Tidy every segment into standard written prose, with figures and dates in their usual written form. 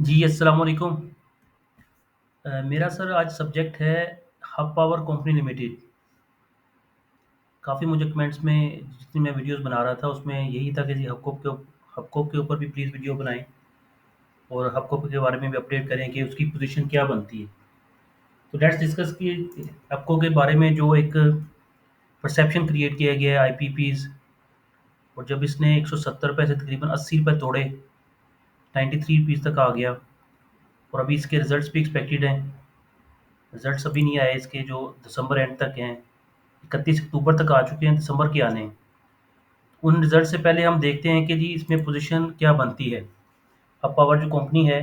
जी, अस्सलाम वालेकुम। मेरा सर आज सब्जेक्ट है हब पावर कंपनी लिमिटेड। काफ़ी मुझे कमेंट्स में जितनी मैं वीडियोज़ बना रहा था उसमें यही था कि जी हबकॉप के ऊपर भी प्लीज़ वीडियो बनाएँ और हबकॉप के बारे में भी अपडेट करें कि उसकी पोज़ीशन क्या बनती है। तो लेट्स डिस्कस कि हबकॉप के बारे में जो एक परसेप्शन क्रिएट किया गया है आईपीपीज़, और जब इसने ₹170 से तकरीबन ₹80 तोड़े, 93 रुपीज़ तक आ गया और अभी इसके रिज़ल्ट्स भी एक्सपेक्टेड हैं। रिज़ल्ट्स अभी नहीं आए इसके, जो दिसंबर एंड तक हैं। 31 अक्टूबर तक आ चुके हैं, दिसंबर के आने हैं। उन रिज़ल्ट से पहले हम देखते हैं कि जी इसमें पोज़ीशन क्या बनती है। अब पावर जो कंपनी है,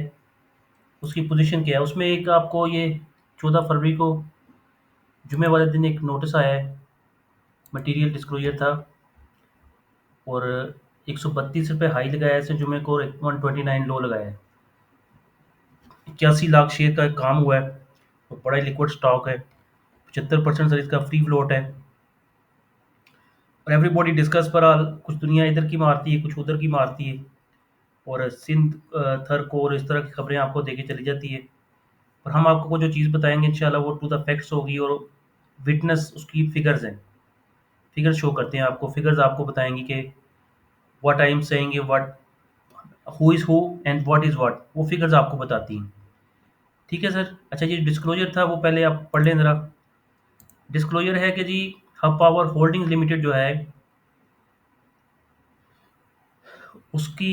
उसकी पोज़ीशन क्या है? उसमें एक आपको ये 14 फरवरी को जुमे वाले दिन एक नोटिस आया है, मटीरियल डिस्क्लोज़र था, और ₹132 हाई लगाया है इसने जुमे को और 129 लो लगाया है। 81 लाख शेयर का काम हुआ है और बड़ा ही लिक्विड स्टॉक है। 75% सर इसका फ्री फ्लोट है और एवरीबॉडी डिस्कस पर ऑल, कुछ दुनिया इधर की मारती है, कुछ उधर की मारती है, और सिंध थर को और इस तरह की खबरें आपको देके चली जाती है। और हम आपको जो चीज़ बताएँगे इंशाल्लाह वो टू द फैक्ट्स होगी, और विटनेस उसकी फिगर्स हैं। फिगर्स शो करते हैं आपको, फिगर्स आपको बताएँगी कि what I am saying, what who is who and what is what, वो फिगर्स आपको बताती हैं। ठीक है सर? अच्छा, ये डिस्क्लोज़र था वो पहले आप पढ़ लें ज़रा। डिस्क्लोज़र है कि G hub power holdings limited जो है, उसकी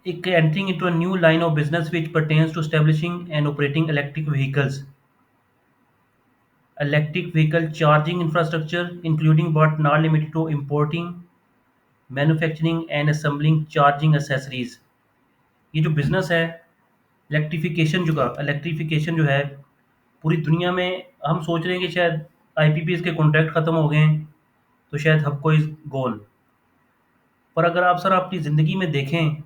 एक entering into a new line of business which pertains to establishing and operating electric vehicle charging infrastructure, including but not limited to importing, manufacturing and assembling charging accessories। ये जो business है electrification जो है, पूरी दुनिया में हम सोच रहे हैं कि शायद आईपीपीएस के कॉन्ट्रैक्ट ख़त्म हो गए हैं, तो शायद हब कोई गोल। पर अगर आप सर अपनी ज़िंदगी में देखें,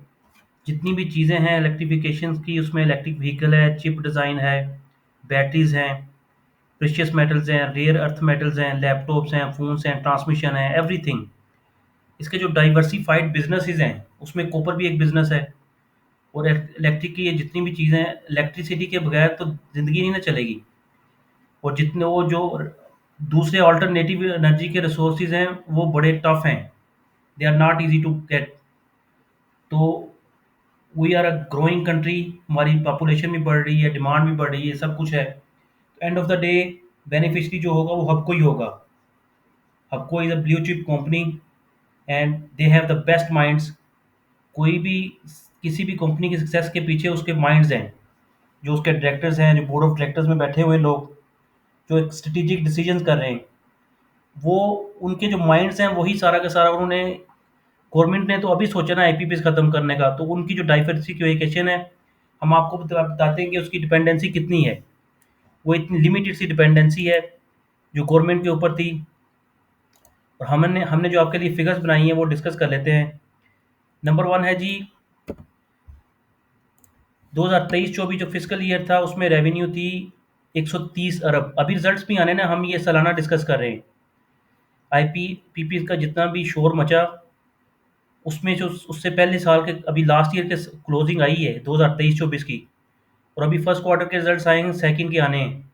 जितनी भी चीज़ें हैं इलेक्ट्रिफिकेशन की, उसमें इलेक्ट्रिक व्हीकल है, चिप डिज़ाइन है, बैटरीज़ हैं, प्रेशियस मेटल्स हैं, रेयर अर्थ मेटल्स हैं, लैपटॉप्स हैं, फ़ोन्स हैं, ट्रांसमिशन है, एवरीथिंग। इसके जो डाइवर्सिफाइड बिज़नेसेस हैं, उसमें कॉपर भी एक बिज़नेस है, और इलेक्ट्रिक की ये जितनी भी चीज़ें हैं, इलेक्ट्रिसिटी के बगैर तो ज़िंदगी नहीं ना चलेगी। और जितने वो जो दूसरे अल्टरनेटिव एनर्जी के रिसोर्सेज हैं, वो बड़े टफ हैं, they are not easy to get. तो we are a growing country, हमारी पॉपुलेशन भी बढ़ रही है, डिमांड भी बढ़ रही है, सब कुछ है। End of the day beneficiary जो होगा वो हब को ही होगा। Hubco is a blue chip company and they have the best minds. कोई भी किसी भी कंपनी की सक्सेस के पीछे उसके माइंड्स हैं, जो उसके डायरेक्टर्स हैं, जो बोर्ड ऑफ डायरेक्टर्स में बैठे हुए लोग, जो एक स्ट्रेटेजिक डिसीजंस कर रहे हैं, वो उनके जो माइंड्स हैं वही सारा का सारा उन्होंने। गवर्नमेंट ने तो अभी सोचा ना आईपीपीएस खत्म करने का, तो उनकी जो डाइवर्सिफिकेशन है, हम आपको बताते हैं कि उसकी डिपेंडेंसी कितनी है। वो इतनी लिमिटेड सी डिपेंडेंसी है जो गवर्नमेंट के ऊपर थी। और हमने हमने जो आपके लिए फिगर्स बनाई हैं वो डिस्कस कर लेते हैं। नंबर वन है जी, 2023-24 जो फिजिकल ईयर था उसमें रेवेन्यू थी 130 अरब। अभी रिजल्ट्स भी आने ना, हम ये सालाना डिस्कस कर रहे हैं। आईपीपीपी का जितना भी शोर मचा, उसमें जो उससे पहले साल के अभी लास्ट ईयर के क्लोजिंग आई है 2023-24 की, और अभी फर्स्ट क्वार्टर के रिजल्ट्स आएंगे, सेकंड के आने हैं।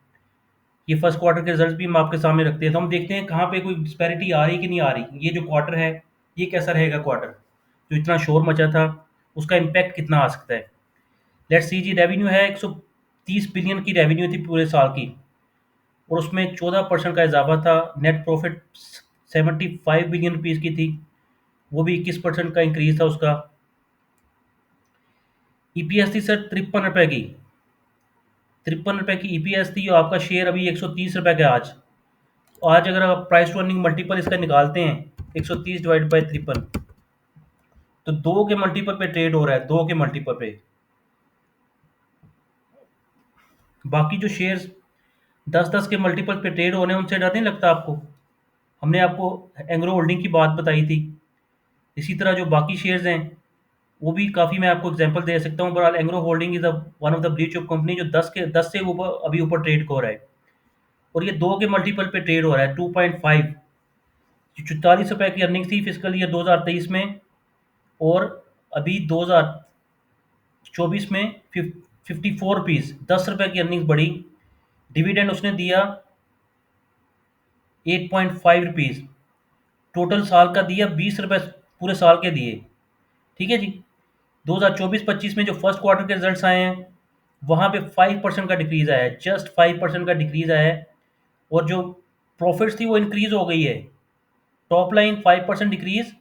ये फर्स्ट क्वार्टर के रिजल्ट्स भी हम आपके सामने रखते हैं, तो हम देखते हैं कहाँ पे कोई डिस्पैरिटी आ रही कि नहीं आ रही। ये जो क्वार्टर है, ये कैसा रहेगा क्वार्टर, जो इतना शोर मचा था उसका इम्पैक्ट कितना आ सकता है। लेट्स सी जी, रेवेन्यू है 130 बिलियन की रेवेन्यू थी पूरे साल की, और उसमें 14% का इजाफा था। नेट प्रॉफिट 75 बिलियन रुपीज़ की थी, वो भी 21% का इंक्रीज था उसका। ईपीएस थी सर 53 रुपये की, 53 रुपये की ईपीएस थी, और आपका शेयर अभी 130 रुपये का है आज। आज अगर आप प्राइस टू अर्निंग मल्टीपल इसका निकालते हैं, 130 डिवाइड बाई 53, तो 2 के मल्टीपल पे ट्रेड हो रहा है, 2 के मल्टीपल पे। बाकी जो शेयर्स 10-10 के मल्टीपल पे ट्रेड हो रहे हैं, उनसे डर नहीं लगता आपको? हमने आपको एंग्रो होल्डिंग की बात बताई थी। इसी तरह जो बाकी शेयर्स हैं, वो भी काफ़ी मैं आपको एग्जांपल दे सकता हूँ। बहरहाल Engro holding is one of the blue chip company, जो 10 से ऊपर अभी ऊपर ट्रेड हो रहा है, और ये 2 के मल्टीपल पे ट्रेड हो रहा है, 2.5। 44 रुपये की अर्निंग थी फिजिकल ईयर 2023 में, और अभी 2024 2024 में 54 रुपीज़, 10 रुपये की अर्निंग्स बढ़ी। डिविडेंड उसने दिया 8.5 रुपीज़, टोटल साल का दिया 20 रुपये, पूरे साल के दिए। ठीक है जी। 2024-25 में जो फर्स्ट क्वार्टर के रिजल्ट्स आए हैं, वहाँ पे 5% का डिक्रीज आया है, जस्ट 5% का डिक्रीज आया है। और जो प्रॉफिट्स थी वो इंक्रीज हो गई है। Top line 5% decrease,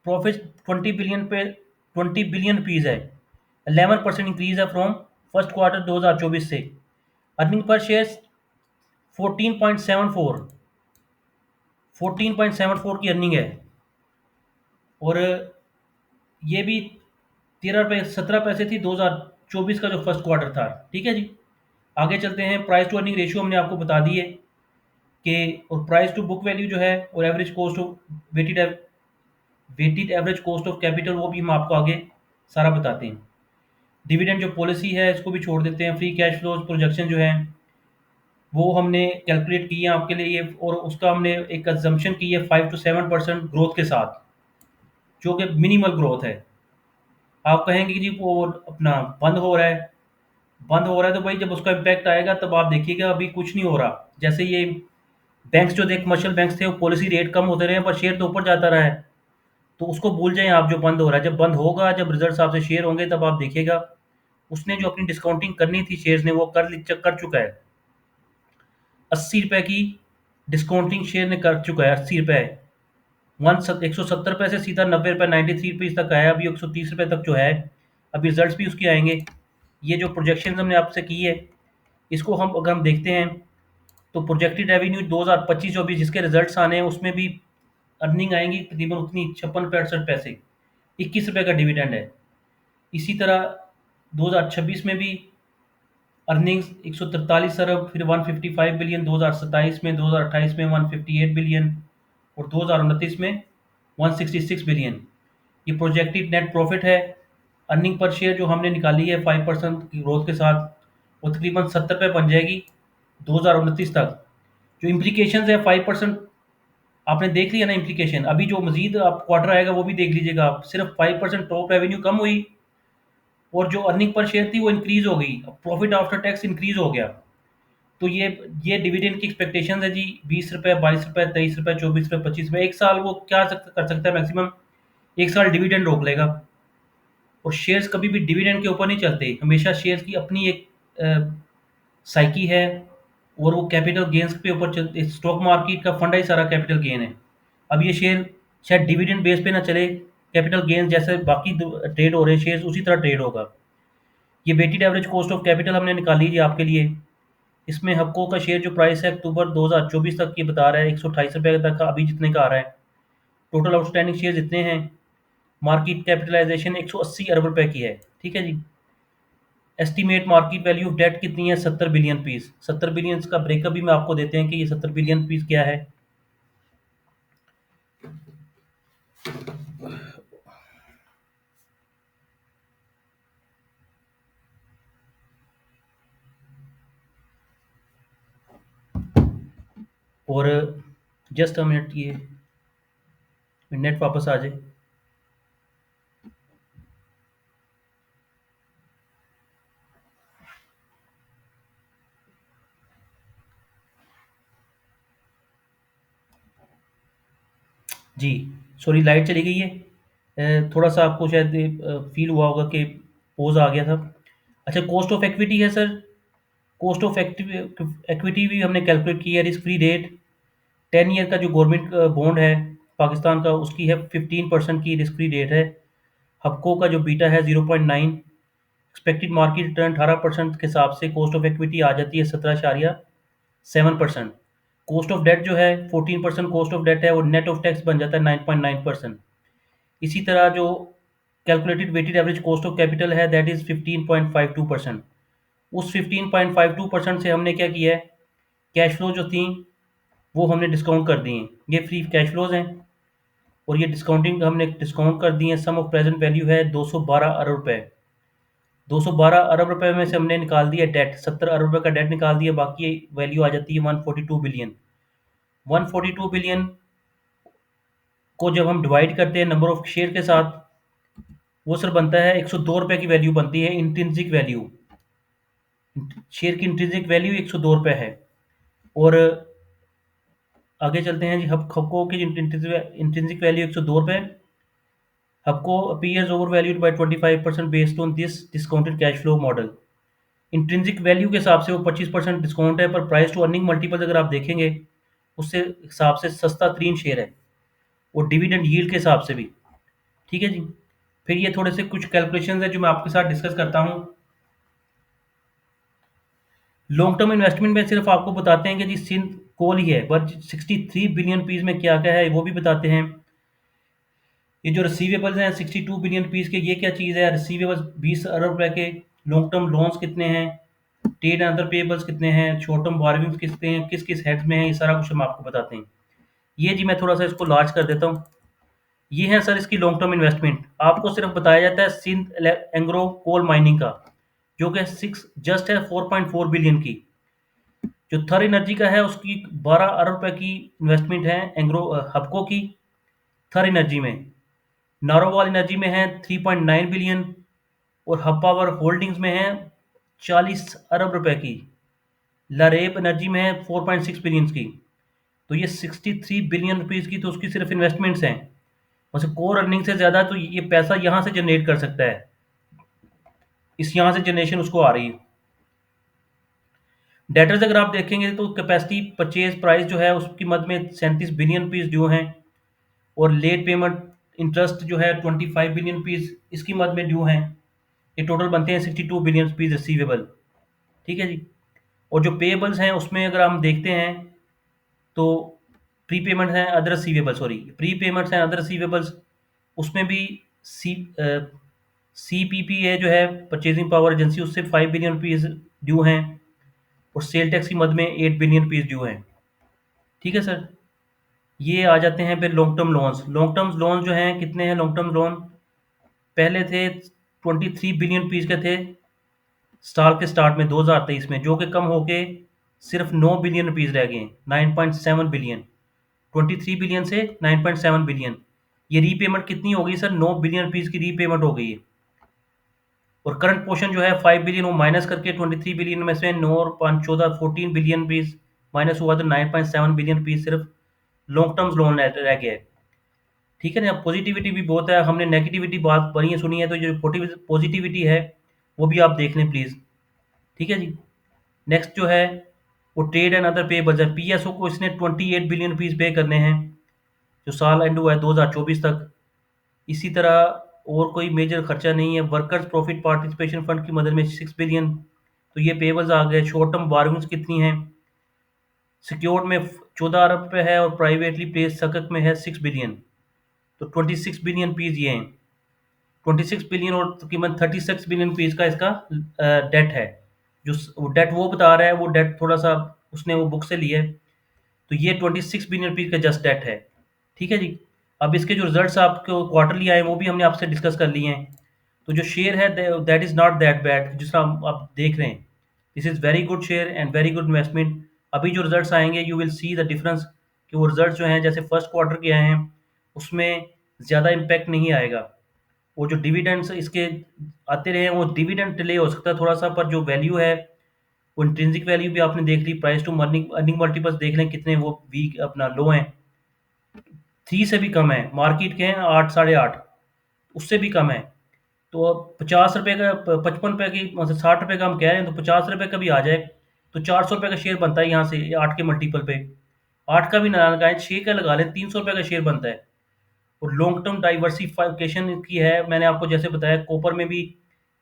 profit 20 billion rupees है, 11% इंक्रीज है फ्रॉम फर्स्ट क्वार्टर 2024 से। अर्निंग पर शेयर 14.74 14.74 की अर्निंग है। और ये भी 13 रुपये 17 पैसे थी 2024 का जो फर्स्ट क्वार्टर था। ठीक है जी। आगे चलते हैं। प्राइस टू अर्निंग रेशियो हमने आपको बता दी है कि, और प्राइस टू बुक वैल्यू जो है, और average cost of weighted weighted average cost of capital, वो भी हम आपको आगे सारा बताते हैं। डिविडेंड जो पॉलिसी है इसको भी छोड़ देते हैं। फ्री कैश फ्लोज प्रोजेक्शन जो है वो हमने कैलकुलेट की है आपके लिए ये, और उसका हमने एक अजम्पशन की है 5 to 7% ग्रोथ के साथ, जो कि मिनिमल ग्रोथ है। आप कहेंगे कि जी वो अपना बंद हो रहा है, बंद हो रहा है, तो भाई जब उसका इम्पैक्ट आएगा तब आप देखिएगा। अभी कुछ नहीं हो रहा। जैसे ये बैंक्स जो थे, कमर्शियल बैंक्स थे, वो पॉलिसी रेट कम होते रहे पर शेयर तो ऊपर जाता रहा है। तो उसको भूल जाएं आप, जो बंद हो रहा है। जब बंद होगा, जब रिजल्ट आपसे शेयर होंगे, तब आप देखिएगा उसने जो अपनी डिस्काउंटिंग करनी थी शेयर्स ने, वो कर चुका है। 80 रुपये की डिस्काउंटिंग शेयर ने कर चुका है। 80 रुपये, 170 रुपये से सीधा 90 रुपये, 93 रुपीज़ तक आया। अभी 130 रुपये तक जो है, अभी रिजल्ट भी उसके आएंगे। ये जो प्रोजेक्शन हमने आपसे की है, इसको हम अगर हम देखते हैं, तो प्रोजेक्टेड रेवेन्यू 2025-24 जिसके रिजल्ट्स आने हैं, उसमें भी अर्निंग आएंगी तकरीबन उतनी, 56-65 पैसे। 21 रुपये का डिविडेंड है। इसी तरह 2026 में भी अर्निंग्स 143 अरब, फिर 155 बिलियन 2027 में, 2028 में 158 बिलियन, और 2029 में 166 बिलियन। ये प्रोजेक्टेड नेट प्रॉफिट है। अर्निंग पर शेयर जो हमने निकाली है 5% की ग्रोथ के साथ, वो तकरीबन 70 रुपये बन जाएगी 2029 तक। जो इम्प्लीकेशन है 5%, आपने देख लिया ना इम्प्लीकेशन। अभी जो मजीद आप क्वार्टर आएगा वो भी देख लीजिएगा आप। सिर्फ 5% टॉप रेवेन्यू कम हुई, और जो अर्निंग पर शेयर थी वो इंक्रीज हो गई, प्रॉफिट आफ्टर टैक्स इंक्रीज हो गया। तो ये डिविडेंड की एक्सपेक्टेशन है जी, 20 रुपये, 22 रुपये, 23 रुपये, 24 रुपये, 25 रुपये। एक साल वो क्या कर सकता है, मैक्सिमम एक साल डिविडेंड रोक लेगा। और शेयर्स कभी भी डिविडेंड के ऊपर नहीं चलते, हमेशा शेयर्स की अपनी एक साइकी है, और वो कैपिटल गेन्स पे ऊपर चलते। स्टॉक मार्केट का फंडा ही सारा कैपिटल गेन है। अब ये शेयर शायद डिविडेंड बेस पे ना चले, कैपिटल गेन जैसे बाकी ट्रेड हो रहे हैं शेयर्स, उसी तरह ट्रेड होगा। ये weighted average cost of capital हमने निकाली है आपके लिए। इसमें हक्को का शेयर जो प्राइस है अक्टूबर 2024 तक ये बता रहा है 128 रुपये तक का, अभी जितने का आ रहा है। टोटल आउटस्टैंडिंग शेयर जितने हैं, मार्केट कैपिटलाइजेशन 180 अरब रुपये की है। ठीक है जी। Estimate market value of debt कितनी है, 70 बिलियन पीस। 70 बिलियन का ब्रेकअप भी मैं आपको देते हैं कि ये 70 बिलियन पीस क्या है। और जस्ट अ मिनट, ये नेट वापस आ जाए। जी, सॉरी लाइट चली गई है। थोड़ा सा आपको शायद फील हुआ होगा कि पोज आ गया था। अच्छा, कॉस्ट ऑफ इक्विटी है सर। कॉस्ट ऑफ इक्विटी भी हमने कैलकुलेट की है। रिस्क फ्री रेट 10 ईयर का जो गवर्नमेंट बॉन्ड है पाकिस्तान का, उसकी है 15% की रिस्क फ्री रेट है। हपको का जो बीटा है 0.9, एक्सपेक्टेड मार्केट रिटर्न 18% के हिसाब से कॉस्ट ऑफ इक्विटी आ जाती है 17.7%। कॉस्ट ऑफ डेट जो है 14% कॉस्ट ऑफ डेट है, और नेट ऑफ टैक्स बन जाता है 9.9%। इसी तरह जो calculated weighted average cost of capital है, दैट इज़ 15.52%। उस 15.52% से हमने क्या किया है, कैश फ्लो जो थी वो हमने डिस्काउंट कर दी हैं। ये फ्री कैश फ्लोज हैं, और ये डिस्काउंटिंग हमने डिस्काउंट कर दी है। सम ऑफ प्रेजेंट वैल्यू है 212 अरब रुपये। 212 अरब रुपए में से हमने निकाल दिया डेट, 70 अरब रुपए का डेट निकाल दिया, बाकी वैल्यू आ जाती है 142 बिलियन। 142 बिलियन को जब हम डिवाइड करते हैं नंबर ऑफ शेयर के साथ, वो सर बनता है 102 रुपये की वैल्यू बनती है, इंट्रिंसिक वैल्यू। शेयर की इंट्रिंसिक वैल्यू 102 रुपये है। और आगे चलते हैं जी। हबको की इंट्रिंसिक वैल्यू 102 रुपये। Hubco appears over valued by 25% based on this discounted cash flow model. Intrinsic value के हिसाब से वो 25% डिस्काउंट है, पर प्राइस टू अर्निंग मल्टीपल अगर आप देखेंगे उससे हिसाब से सस्ता तरीन शेयर है, और डिविडेंड यील्ड के हिसाब से भी। ठीक है जी। फिर ये थोड़े से कुछ कैलकुलेशंस है जो मैं आपके साथ डिस्कस करता हूँ। लॉन्ग टर्म इन्वेस्टमेंट में सिर्फ आपको बताते हैं कि जी सिंध कोल ही है, बट 63 बिलियन पीस में क्या क्या है वो भी बताते हैं। ये जो रिसीवेबल्स हैं 62 बिलियन पीस के, ये क्या चीज़ है? रिसीवेबल्स 20 अरब रुपए के। लॉन्ग टर्म लोन्स कितने हैं? ट्रेड एंड अदर पेबल्स कितने हैं? शॉर्ट टर्म बॉरोइंग्स कितने हैं? किस किस हेड्स में है? ये सारा कुछ हम आपको बताते हैं। ये जी मैं थोड़ा सा इसको लार्ज कर देता हूँ। ये है सर इसकी लॉन्ग टर्म इन्वेस्टमेंट। आपको सिर्फ बताया जाता है सिंध एंग्रो कोल माइनिंग का, जो कि सिक्स जस्ट है 4.4 बिलियन की। जो थर एनर्जी का है उसकी 12 अरब रुपए की इन्वेस्टमेंट है एंग्रो हबको की थर एनर्जी में। नारोवाल एनर्जी में है 3.9 बिलियन, और हब पावर होल्डिंग्स में है 40 अरब रुपए की। लारेब एनर्जी में है 4.6 बिलियन की। तो ये 63 बिलियन रुपीज़ की तो उसकी सिर्फ इन्वेस्टमेंट्स हैं। वैसे कोर अर्निंग से ज़्यादा तो ये पैसा यहाँ से जनरेट कर सकता है, इस यहाँ से जनरेशन उसको आ रही है। डेटर्स अगर आप देखेंगे तो कैपेसिटी परचेज प्राइस जो है उसकी मद में 37 बिलियन पीस ड्यू हैं, और लेट पेमेंट इंटरेस्ट जो है 25 बिलियन पीस इसकी मद में ड्यू हैं। ये टोटल बनते हैं 62 बिलियन पीस रिसीवेबल। ठीक है जी। और जो पेएबल्स हैं उसमें अगर हम देखते हैं तो प्री पेमेंट्स हैं other receivable, sorry pre payments हैं अदर रिसीवेबल्स, उसमें भी सी सीपीपी है जो है परचेजिंग पावर एजेंसी, उससे 5 बिलियन रुपीज़ ड्यू हैं, और सेल टैक्स की मद में 8 बिलियन रुपीज़ ड्यू हैं। ठीक है सर। ये आ जाते हैं फिर long term loans. Long term loan जो हैं कितने हैं? लॉन्ग टर्म लोन पहले थे 23 बिलियन रुपीज़ के थे साल के स्टार्ट में 2023 में, जो कि कम होके सिर्फ 9 बिलियन रुपीज़ रह गए हैं, 9.7 बिलियन। 23 बिलियन से 9.7 बिलियन। ये रीपेमेंट कितनी हो गई सर? 9 बिलियन रुपीज़ की रीपेमेंट हो गई है। और करंट पोर्शन जो है 5 बिलियन वो माइनस करके 23 बिलियन में से 9 और 5 14 14 बिलियन रुपीज़ माइनस हुआ, तो 9.7 बिलियन रुपीज़ सिर्फ लॉन्ग टर्म लोन रह गया है। ठीक है ना। पॉजिटिविटी भी बहुत है, हमने नेगेटिविटी बात बड़ी है सुनी है, तो जो पॉजिटिविटी है वो भी आप देख लें प्लीज़। ठीक है जी। नेक्स्ट जो है वो ट्रेड एंड अदर पेबल्स है। पीएसओ को इसने 28 बिलियन रुपीज़ पे करने हैं, जो साल एंड हुआ है 2024 तक। इसी तरह और कोई मेजर खर्चा नहीं है। वर्कर्स प्रॉफिट पार्टिसिपेशन फंड की मदद में 6 बिलियन, तो ये पेबल्स आ गए। शॉर्ट टर्म बारगेंस कितनी हैं? सिक्योर्ड में 14 अरब रुपये है, और प्राइवेटली प्लेस सकक में है 6 बिलियन, तो 26 बिलियन पीस ये हैं। 26 बिलियन और तकरीबन 36 बिलियन पीस का इसका डेट है। जो डेट वो बता रहा है वो डेट थोड़ा सा उसने वो बुक से लिया है, तो ये 26 बिलियन रुपीज़ का जस्ट डेट है। ठीक है जी। अब इसके जो रिजल्ट्स आपको क्वार्टरली आए वो भी हमने आपसे डिस्कस कर लिए हैं। तो जो शेयर है that is not that bad, जिस तरह आप देख रहे हैं, this is very good share and very good investment. अभी जो रिजल्ट्स आएंगे you will see the difference, कि वो रिजल्ट जो हैं जैसे फर्स्ट क्वार्टर के आए हैं उसमें ज़्यादा इम्पैक्ट नहीं आएगा। वो जो डिविडेंड्स इसके आते रहे हैं वो डिविडेंड डिले हो सकता है थोड़ा सा, पर जो वैल्यू है वो इंट्रिंसिक वैल्यू भी आपने देख ली। Price to earning earning multiples देख लें कितने वो वीक अपना लो हैं, 3 से भी कम है। मार्केट के हैं 8 साढ़े 8, उससे भी कम है। तो अब 50 रुपये का 55 रुपये की मतलब 60 रुपये का हम कह रहे हैं, तो 50 रुपये का भी आ जाए तो 400 रुपये का शेयर बनता है यहाँ से 8 के मल्टीपल पे। 8 का भी ना लगाएं, 6 का लगा लें, 300 रुपये का शेयर बनता है। और लॉन्ग टर्म डाइवर्सिफिकेशन की है, मैंने आपको जैसे बताया कॉपर में भी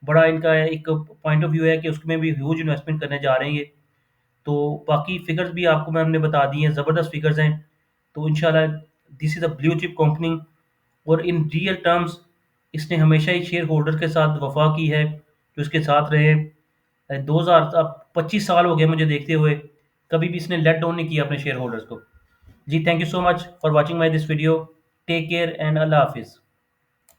बड़ा इनका एक पॉइंट ऑफ व्यू है कि उसमें भी ह्यूज इन्वेस्टमेंट करने जा रहे हैं ये। तो बाकी फिगर्स भी आपको मैं हमने बता दी हैं, ज़बरदस्त फिगर्स हैं। तो इंशाल्लाह this is a blue chip company, और इन रियल टर्म्स इसने हमेशा ही शेयर होल्डर के साथ वफा की है, जो इसके साथ रहे। 2000 अब 25 साल हो गए मुझे देखते हुए, कभी भी इसने लेट डाउन नहीं किया अपने शेयर होल्डर्स को। जी thank you so much for watching my this video. Take care and अल्लाह हाफिज़।